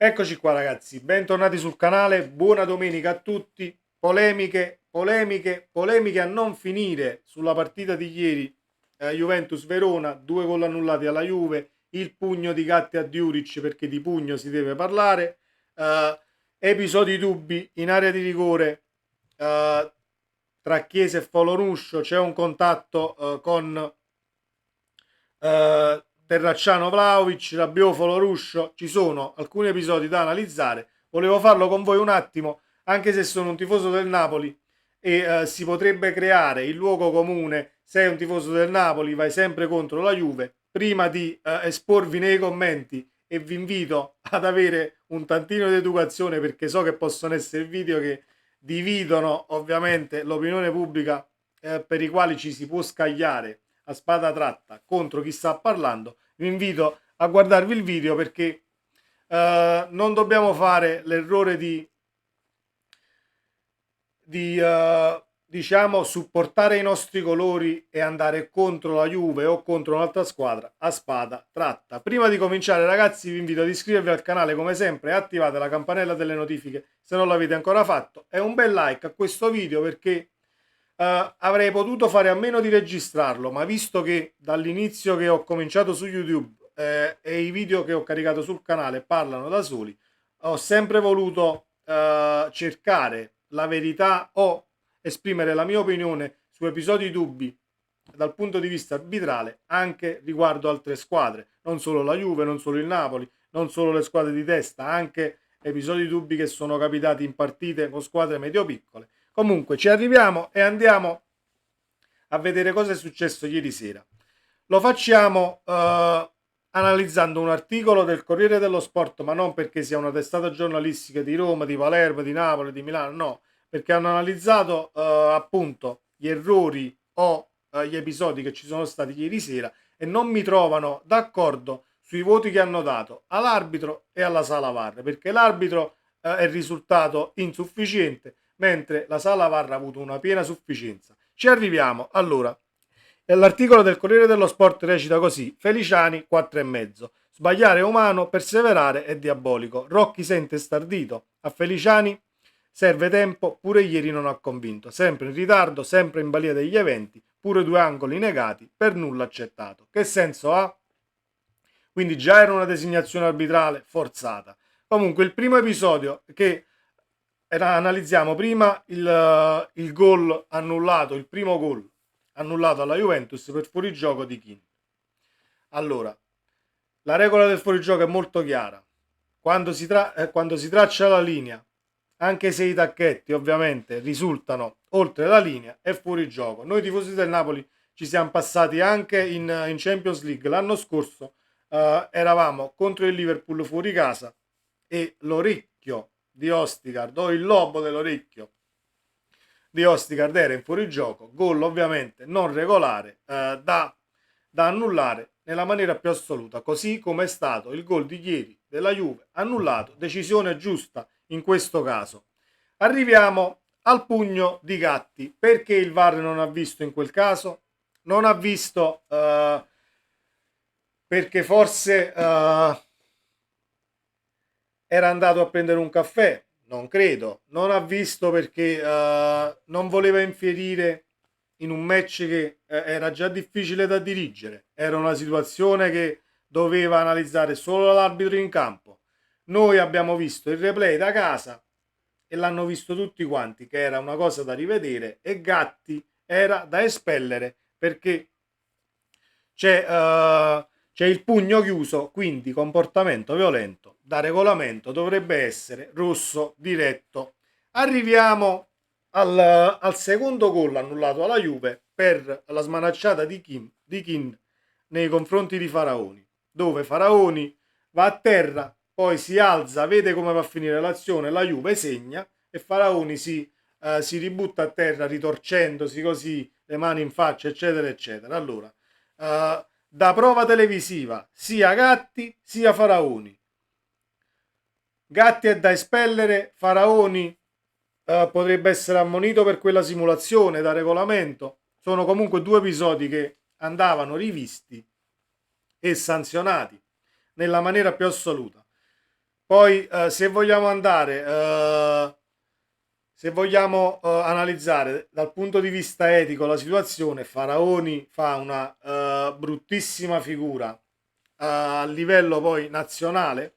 Eccoci qua ragazzi, bentornati sul canale, buona domenica a tutti. Polemiche a non finire sulla partita di ieri, Juventus-Verona, 2 gol annullati alla Juve, il pugno di Gatti a Djuric perché di pugno si deve parlare, episodi dubbi in area di rigore, tra Chiesa e Foloruscio, c'è un contatto con Terracciano Vlahovic, Rabiot, Foloruscio, ci sono alcuni episodi da analizzare. Volevo farlo con voi un attimo, anche se sono un tifoso del Napoli e si potrebbe creare il luogo comune. Sei un tifoso del Napoli, vai sempre contro la Juve. Prima di esporvi nei commenti, e vi invito ad avere un tantino di educazione, perché so che possono essere video che dividono ovviamente l'opinione pubblica, per i quali ci si può scagliare a spada tratta contro chi sta parlando. Vi invito a guardarvi il video, perché non dobbiamo fare l'errore di diciamo supportare i nostri colori e andare contro la Juve o contro un'altra squadra a spada tratta. Prima di cominciare ragazzi vi invito ad iscrivervi al canale come sempre e attivate la campanella delle notifiche se non l'avete ancora fatto, e un bel like a questo video, perché avrei potuto fare a meno di registrarlo, ma visto che dall'inizio che ho cominciato su YouTube e i video che ho caricato sul canale parlano da soli, ho sempre voluto cercare la verità o esprimere la mia opinione su episodi dubbi dal punto di vista arbitrale anche riguardo altre squadre, non solo la Juve, non solo il Napoli, non solo le squadre di testa, anche episodi dubbi che sono capitati in partite con squadre medio-piccole. Comunque ci arriviamo e andiamo a vedere cosa è successo ieri sera. Lo facciamo analizzando un articolo del Corriere dello Sport, ma non perché sia una testata giornalistica di Roma, di Palermo, di Napoli, di Milano, no, perché hanno analizzato appunto gli errori o gli episodi che ci sono stati ieri sera e non mi trovano d'accordo sui voti che hanno dato all'arbitro e alla sala VAR, perché l'arbitro è risultato insufficiente, mentre la sala VAR ha avuto una piena sufficienza. Ci arriviamo. Allora, l'articolo del Corriere dello Sport recita così: Feliciani 4,5. Sbagliare è umano, perseverare è diabolico. Rocchi sente stardito. A Feliciani serve tempo, pure ieri non ha convinto. Sempre in ritardo, sempre in balia degli eventi, pure 2 angoli negati, per nulla accettato. Che senso ha? Quindi già era una designazione arbitrale forzata. Comunque il primo episodio che analizziamo prima, il gol annullato, il primo gol annullato alla Juventus per fuorigioco di Kean. Allora, la regola del fuorigioco è molto chiara. Quando si traccia la linea, anche se i tacchetti ovviamente risultano oltre la linea, è fuorigioco. Noi tifosi del Napoli ci siamo passati anche in Champions League l'anno scorso, eravamo contro il Liverpool fuori casa e l'orecchio di Ostigard, o il lobo dell'orecchio di Ostigard, era in fuorigioco. Gol ovviamente non regolare, da annullare nella maniera più assoluta, così come è stato il gol di ieri della Juve, annullato, decisione giusta in questo caso. Arriviamo al pugno di Gatti. Perché il VAR non ha visto in quel caso? Non ha visto perché forse era andato a prendere un caffè, non credo. Non ha visto perché non voleva infierire in un match che era già difficile da dirigere. Era una situazione che doveva analizzare solo l'arbitro in campo. Noi abbiamo visto il replay da casa e l'hanno visto tutti quanti che era una cosa da rivedere, e Gatti era da espellere perché c'è il pugno chiuso, quindi comportamento violento. Da regolamento dovrebbe essere rosso diretto. Arriviamo al secondo gol annullato alla Juve per la smanacciata di Kean nei confronti di Faraoni, dove Faraoni va a terra, poi si alza, vede come va a finire l'azione, la Juve segna e Faraoni si ributta a terra ritorcendosi così, le mani in faccia, eccetera, eccetera. Allora, da prova televisiva sia Gatti sia Faraoni. Gatti è da espellere, Faraoni potrebbe essere ammonito per quella simulazione da regolamento. Sono comunque 2 episodi che andavano rivisti e sanzionati nella maniera più assoluta. Poi se vogliamo andare, se vogliamo analizzare dal punto di vista etico la situazione, Faraoni fa una bruttissima figura a livello poi nazionale,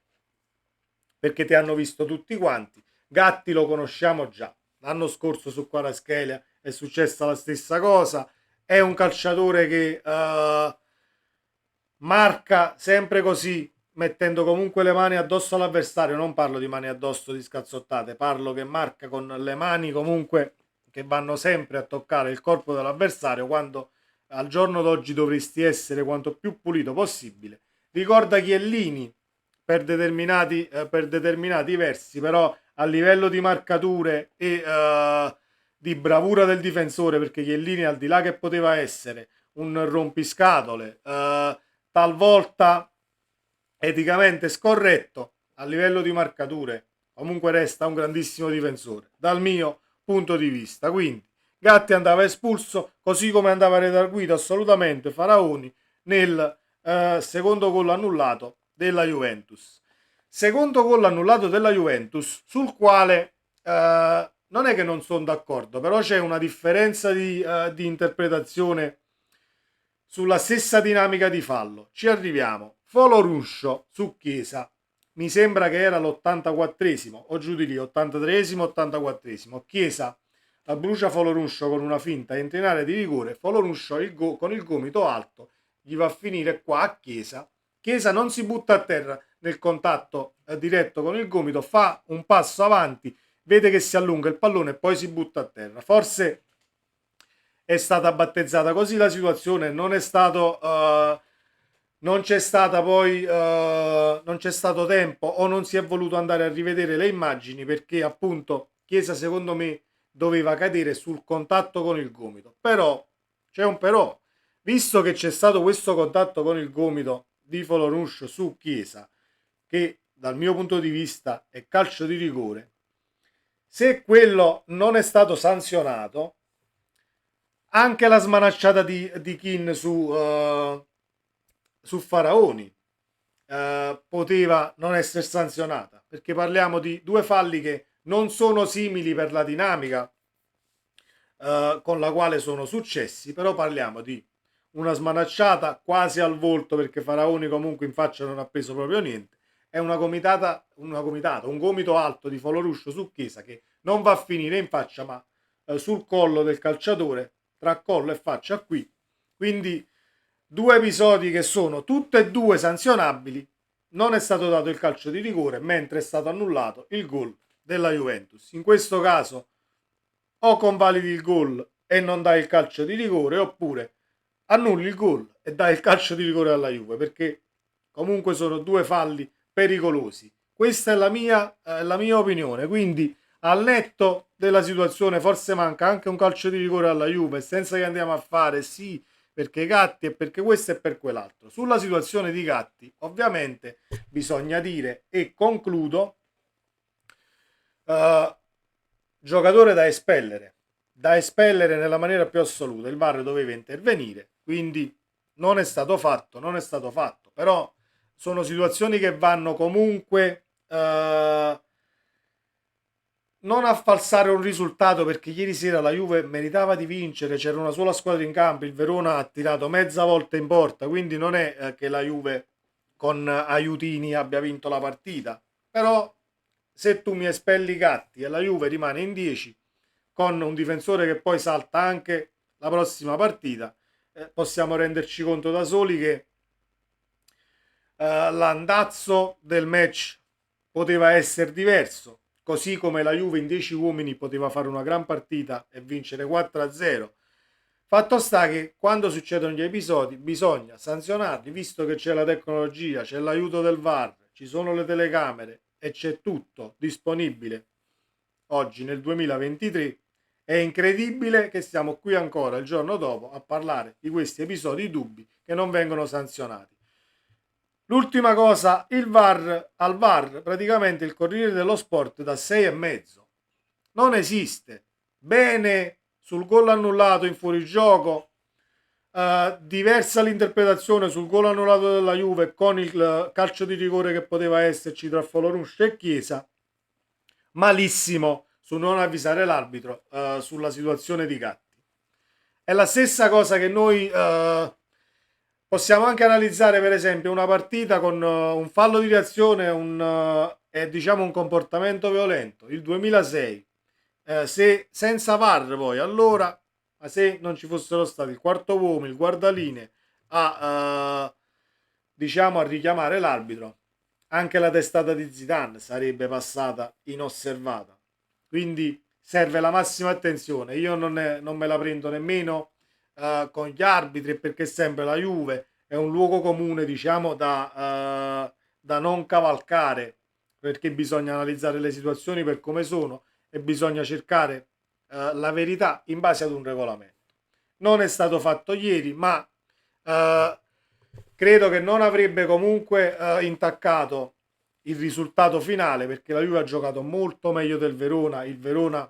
perché ti hanno visto tutti quanti. Gatti lo conosciamo già, l'anno scorso su Kvaratskhelia è successa la stessa cosa, è un calciatore che marca sempre così, mettendo comunque le mani addosso all'avversario. Non parlo di mani addosso di scazzottate, parlo che marca con le mani comunque che vanno sempre a toccare il corpo dell'avversario, quando al giorno d'oggi dovresti essere quanto più pulito possibile. Ricorda Chiellini per determinati versi, però a livello di marcature e di bravura del difensore, perché Chiellini, al di là che poteva essere un rompiscatole, talvolta eticamente scorretto, a livello di marcature comunque resta un grandissimo difensore dal mio punto di vista. Quindi Gatti andava espulso, così come andava redarguito assolutamente Faraoni nel secondo gol annullato della Juventus. Secondo gol annullato della Juventus, sul quale non è che non sono d'accordo, però c'è una differenza di interpretazione sulla stessa dinamica di fallo. Ci arriviamo. Foloruscio su Chiesa, mi sembra che era l'84esimo o giù di lì, 83esimo, 84esimo. Chiesa brucia Foloruscio con una finta, entra in area di rigore. Foloruscio con il gomito alto gli va a finire qua a Chiesa. Chiesa non si butta a terra nel contatto diretto con il gomito, fa un passo avanti, vede che si allunga il pallone e poi si butta a terra. Forse è stata battezzata così la situazione, non è stato non c'è stata poi non c'è stato tempo, o non si è voluto andare a rivedere le immagini, perché appunto Chiesa secondo me doveva cadere sul contatto con il gomito. Però c'è un però, visto che c'è stato questo contatto con il gomito di Foloruscio su Chiesa, che dal mio punto di vista è calcio di rigore, se quello non è stato sanzionato, anche la smanacciata di Kin su Faraoni poteva non essere sanzionata, perché parliamo di due falli che non sono simili per la dinamica con la quale sono successi, però parliamo di una smanacciata quasi al volto, perché Faraoni comunque in faccia non ha preso proprio niente, è un gomito alto di Foloruscio su Chiesa che non va a finire in faccia, ma sul collo del calciatore, tra collo e faccia qui. Quindi due episodi che sono tutti e due sanzionabili. Non è stato dato il calcio di rigore, mentre è stato annullato il gol della Juventus. In questo caso o convalidi il gol e non dai il calcio di rigore, oppure annulli il gol e dai il calcio di rigore alla Juve, perché comunque sono due falli pericolosi. Questa è la mia opinione. Quindi, al netto della situazione, forse manca anche un calcio di rigore alla Juve, senza che andiamo a fare sì perché Gatti e perché questo e per quell'altro. Sulla situazione di Gatti, ovviamente, bisogna dire, e concludo, giocatore da espellere nella maniera più assoluta. Il VAR doveva intervenire, quindi non è stato fatto, però sono situazioni che vanno comunque non a falsare un risultato, perché ieri sera la Juve meritava di vincere, c'era una sola squadra in campo, il Verona ha tirato mezza volta in porta, quindi non è che la Juve con aiutini abbia vinto la partita, però se tu mi espelli Gatti e la Juve rimane in 10 con un difensore che poi salta anche la prossima partita, possiamo renderci conto da soli che l'andazzo del match poteva essere diverso, così come la Juve in 10 uomini poteva fare una gran partita e vincere 4-0. Fatto sta che quando succedono gli episodi bisogna sanzionarli, visto che c'è la tecnologia, c'è l'aiuto del VAR, ci sono le telecamere e c'è tutto disponibile oggi nel 2023. È incredibile che siamo qui ancora il giorno dopo a parlare di questi episodi dubbi che non vengono sanzionati. L'ultima cosa, al VAR praticamente il Corriere dello Sport da 6,5. Non esiste. Bene sul gol annullato in fuorigioco Diversa l'interpretazione sul gol annullato della Juve con il calcio di rigore che poteva esserci tra Foloruscia e Chiesa. Malissimo su non avvisare l'arbitro sulla situazione di Gatti. È la stessa cosa che noi possiamo anche analizzare, per esempio, una partita con un fallo di reazione e diciamo un comportamento violento. Il 2006, se senza VAR poi allora, ma se non ci fossero stati il quarto uomo, il guardaline diciamo a richiamare l'arbitro, anche la testata di Zidane sarebbe passata inosservata. Quindi serve la massima attenzione. Io non me la prendo nemmeno con gli arbitri, perché sempre la Juve è un luogo comune, diciamo, da non cavalcare, perché bisogna analizzare le situazioni per come sono e bisogna cercare la verità in base ad un regolamento. Non è stato fatto ieri, ma eh, credo che non avrebbe comunque intaccato il risultato finale, perché la Juve ha giocato molto meglio del Verona. Il Verona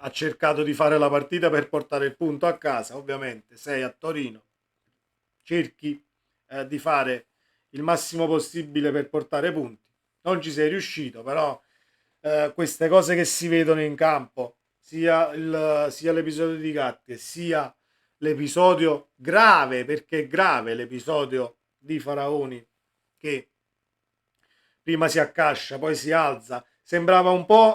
ha cercato di fare la partita per portare il punto a casa. Ovviamente sei a Torino, cerchi di fare il massimo possibile per portare punti. Non ci sei riuscito, però queste cose che si vedono in campo, sia l'episodio di Gatti sia l'episodio grave, perché è grave l'episodio di Faraoni che prima si accascia, poi si alza. Sembrava un po'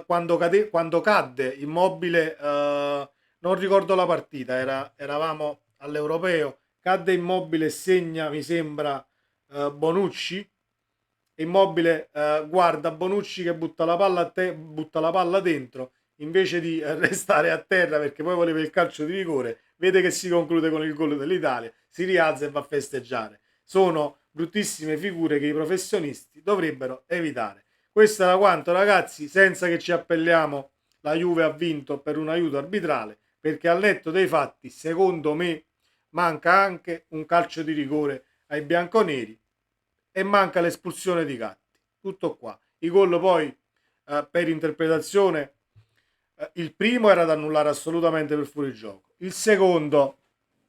quando cadde Immobile, non ricordo la partita, eravamo all'Europeo, cadde Immobile e segna, mi sembra, Bonucci. Immobile guarda Bonucci che butta la palla butta la palla dentro, invece di restare a terra perché poi voleva il calcio di rigore, vede che si conclude con il gol dell'Italia, si rialza e va a festeggiare. Sono bruttissime figure che i professionisti dovrebbero evitare. Questo era quanto, ragazzi, senza che ci appelliamo. La Juve ha vinto per un aiuto arbitrale, perché al netto dei fatti, secondo me, manca anche un calcio di rigore ai bianconeri e manca l'espulsione di Gatti. Tutto qua. I gol poi, per interpretazione, il primo era da annullare assolutamente per fuorigioco. Il secondo,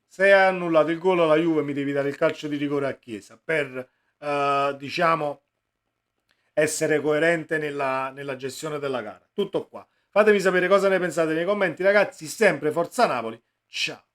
se hai annullato il gol alla Juve, mi devi dare il calcio di rigore a Chiesa per, diciamo, essere coerente nella gestione della gara. Tutto qua. Fatemi sapere cosa ne pensate nei commenti, ragazzi. Sempre Forza Napoli. Ciao.